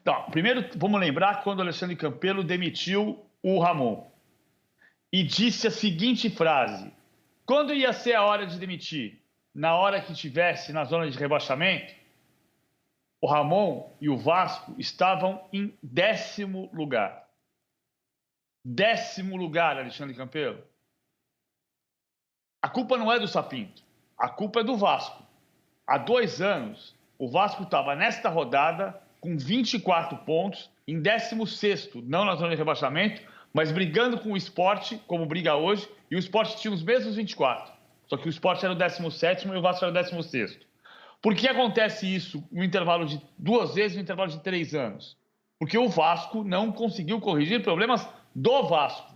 Tá, primeiro, vamos lembrar quando o Alexandre Campelo demitiu o Ramon e disse a seguinte frase: quando ia ser a hora de demitir? Na hora que estivesse na zona de rebaixamento? O Ramon e o Vasco estavam em 10º lugar. 10º lugar, Alexandre Campelo. A culpa não é do Sapinto, a culpa é do Vasco. Há 2 anos, o Vasco estava nesta rodada com 24 pontos, em 16º, não na zona de rebaixamento, mas brigando com o Sport, como briga hoje, e o Sport tinha os mesmos 24. Só que o Sport era o 17º e o Vasco era o 16º. Por que acontece isso no intervalo de 2 vezes, no intervalo de 3 anos? Porque o Vasco não conseguiu corrigir problemas do Vasco.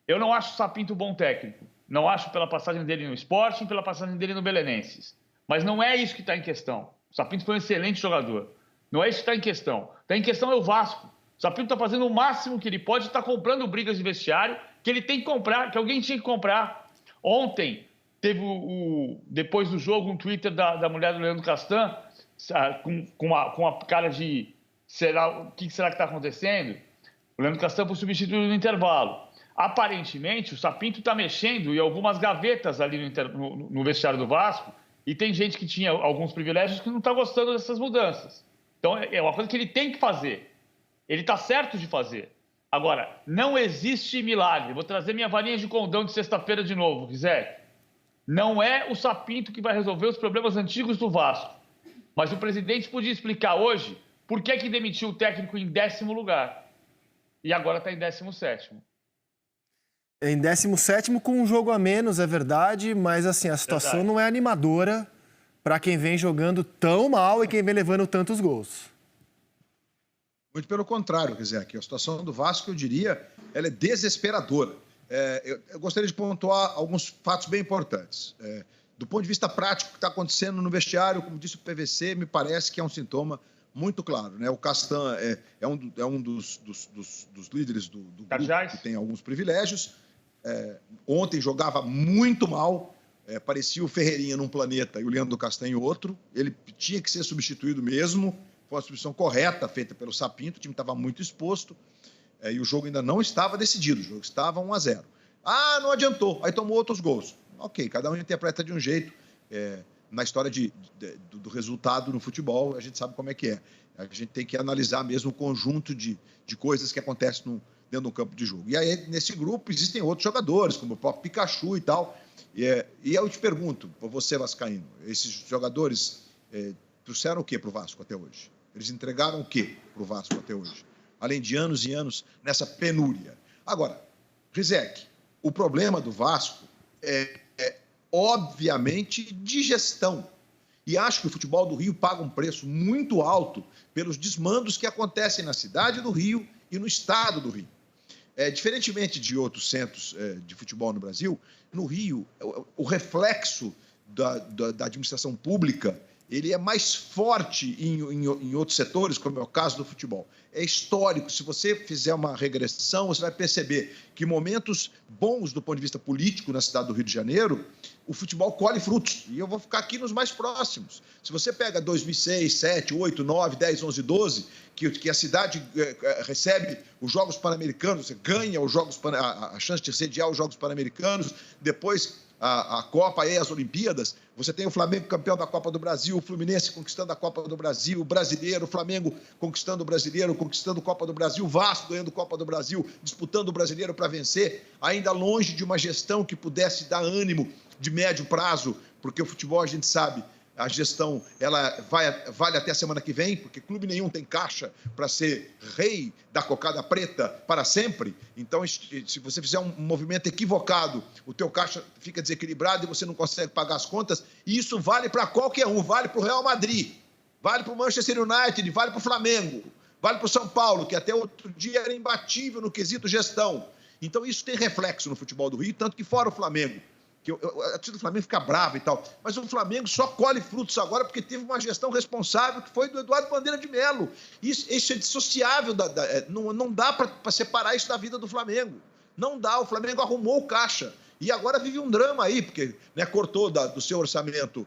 Eu não acho o Sapinto bom técnico. Não acho pela passagem dele no Sport e pela passagem dele no Belenenses. Mas não é isso que está em questão. O Sapinto foi um excelente jogador. Não é isso que está em questão. Está em questão é o Vasco. O Sapinto está fazendo o máximo que ele pode, está comprando brigas de vestiário, que ele tem que comprar, que alguém tinha que comprar. Ontem teve depois do jogo um Twitter da mulher do Leandro Castan com a cara de o que será que está acontecendo? O Leandro Castan foi substituído no intervalo. Aparentemente, o Sapinto está mexendo em algumas gavetas ali no vestiário do Vasco e tem gente que tinha alguns privilégios que não está gostando dessas mudanças. Então, é uma coisa que ele tem que fazer. Ele está certo de fazer. Agora, não existe milagre. Vou trazer minha varinha de condão de sexta-feira de novo, Rizek. Não é o Sapinto que vai resolver os problemas antigos do Vasco. Mas o presidente podia explicar hoje por que demitiu o técnico em 10º lugar. E agora está em 17º. Em 17º com um jogo a menos, é verdade, mas assim, a situação não é animadora para quem vem jogando tão mal e quem vem levando tantos gols. Muito pelo contrário, quer dizer, aqui a situação do Vasco, eu diria, ela é desesperadora. Eu gostaria de pontuar alguns fatos bem importantes. Do ponto de vista prático, o que está acontecendo no vestiário, como disse o PVC, me parece que é um sintoma muito claro, né? O Castan é um dos líderes do grupo que tem alguns privilégios. Ontem jogava muito mal, parecia o Ferreirinha num planeta e o Leandro Castan em outro. Ele tinha que ser substituído mesmo. Foi uma substituição correta feita pelo Sapinto, o time estava muito exposto e o jogo ainda não estava decidido, o jogo estava 1-0. Ah, não adiantou, aí tomou outros gols. Ok, cada um interpreta de um jeito. Na história do resultado no futebol, a gente sabe como é que é. A gente tem que analisar mesmo o conjunto de coisas que acontecem dentro do campo de jogo. E aí, nesse grupo, existem outros jogadores, como o próprio Pikachu e tal. E eu te pergunto, você, vascaíno, esses jogadores trouxeram o que para o Vasco até hoje? Eles entregaram o que para o Vasco até hoje? Além de anos e anos nessa penúria. Agora, Rizek, o problema do Vasco é obviamente, de gestão. E acho que o futebol do Rio paga um preço muito alto pelos desmandos que acontecem na cidade do Rio e no estado do Rio. Diferentemente de outros centros de futebol no Brasil, no Rio, o reflexo da administração pública ele é mais forte em outros setores, como é o caso do futebol. É histórico. Se você fizer uma regressão, você vai perceber que momentos bons do ponto de vista político na cidade do Rio de Janeiro, o futebol colhe frutos. E eu vou ficar aqui nos mais próximos. Se você pega 2006, 7, 8, 9, 10, 11, 12, que a cidade recebe os Jogos Pan-Americanos, você ganha a chance de sediar os Jogos Pan-Americanos, depois a Copa e as Olimpíadas, você tem o Flamengo campeão da Copa do Brasil, o Fluminense conquistando a Copa do Brasil, o Brasileiro, o Flamengo conquistando o Brasileiro, conquistando a Copa do Brasil, o Vasco ganhando a Copa do Brasil, disputando o Brasileiro para vencer, ainda longe de uma gestão que pudesse dar ânimo de médio prazo, porque o futebol, a gente sabe, a gestão ela vale até a semana que vem, porque clube nenhum tem caixa para ser rei da cocada preta para sempre. Então, se você fizer um movimento equivocado, o teu caixa fica desequilibrado e você não consegue pagar as contas. E isso vale para qualquer um, vale para o Real Madrid, vale para o Manchester United, vale para o Flamengo, vale para o São Paulo, que até outro dia era imbatível no quesito gestão. Então, isso tem reflexo no futebol do Rio, tanto que fora o Flamengo, que a torcida do Flamengo fica brava e tal, mas o Flamengo só colhe frutos agora porque teve uma gestão responsável que foi do Eduardo Bandeira de Melo. Isso é dissociável, não dá para separar isso da vida do Flamengo. Não dá, o Flamengo arrumou o caixa. E agora vive um drama aí, porque cortou do seu orçamento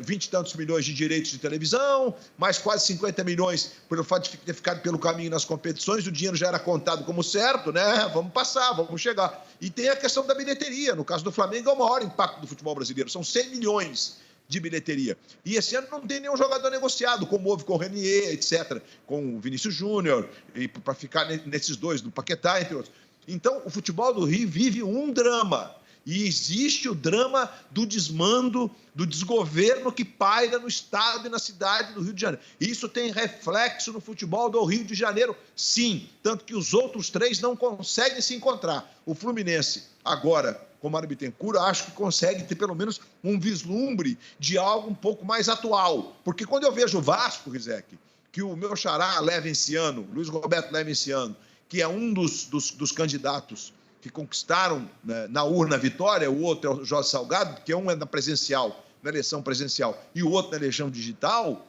20 e tantos milhões de direitos de televisão, mais quase 50 milhões pelo fato de ter ficado pelo caminho nas competições, o dinheiro já era contado como certo, né? Vamos passar, vamos chegar. E tem a questão da bilheteria. No caso do Flamengo, é o maior impacto do futebol brasileiro. São 100 milhões de bilheteria. E esse ano não tem nenhum jogador negociado, como houve com o Renier, etc., com o Vinícius Júnior, e para ficar nesses dois, do Paquetá, entre outros. Então, o futebol do Rio vive um drama. E existe o drama do desmando, do desgoverno que paira no estado e na cidade do Rio de Janeiro. Isso tem reflexo no futebol do Rio de Janeiro, sim. Tanto que os outros três não conseguem se encontrar. O Fluminense, agora, com o Mário Bittencourt, acho que consegue ter pelo menos um vislumbre de algo um pouco mais atual. Porque quando eu vejo o Vasco, Rizek, que o meu xará Levenciano, Luiz Roberto Levenciano, que é um dos candidatos que conquistaram, né, na urna a vitória, o outro é o Jorge Salgado, que um é na presencial, na eleição presencial, e o outro na eleição digital,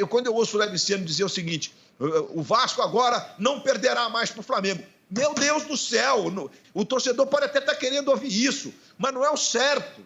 quando eu ouço o Levenciano dizer o seguinte, o Vasco agora não perderá mais para o Flamengo. Meu Deus do céu, o torcedor pode até estar querendo ouvir isso, mas não é o certo.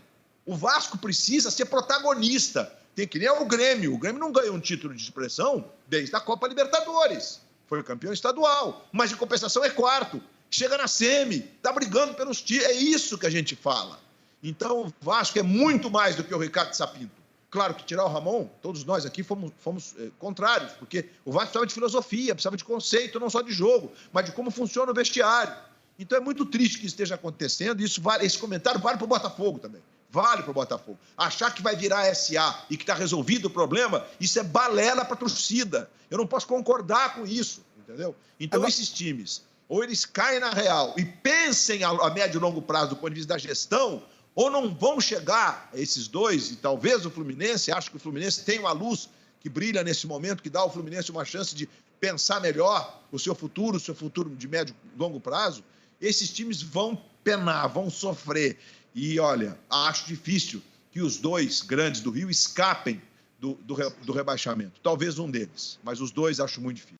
O Vasco precisa ser protagonista. Tem que nem o Grêmio. O Grêmio não ganhou um título de expressão desde a Copa Libertadores. Foi campeão estadual, mas em compensação é quarto. Chega na semi, está brigando pelos títulos. É isso que a gente fala. Então, o Vasco é muito mais do que o Ricardo Sapinto. Claro que tirar o Ramon, todos nós aqui fomos contrários, porque o Vasco precisava de filosofia, precisava de conceito, não só de jogo, mas de como funciona o vestiário. Então é muito triste que isso esteja acontecendo, e esse comentário vale para o Botafogo também. Vale para o Botafogo. Achar que vai virar SA e que está resolvido o problema, isso é balela para a torcida. Eu não posso concordar com isso, entendeu? Então esses times, ou eles caem na real e pensem a médio e longo prazo do ponto de vista da gestão, ou não vão chegar esses dois, e talvez o Fluminense, acho que o Fluminense tem uma luz que brilha nesse momento, que dá ao Fluminense uma chance de pensar melhor o seu futuro de médio e longo prazo. Esses times vão penar, vão sofrer. E, olha, acho difícil que os dois grandes do Rio escapem do rebaixamento. Talvez um deles, mas os dois acho muito difícil.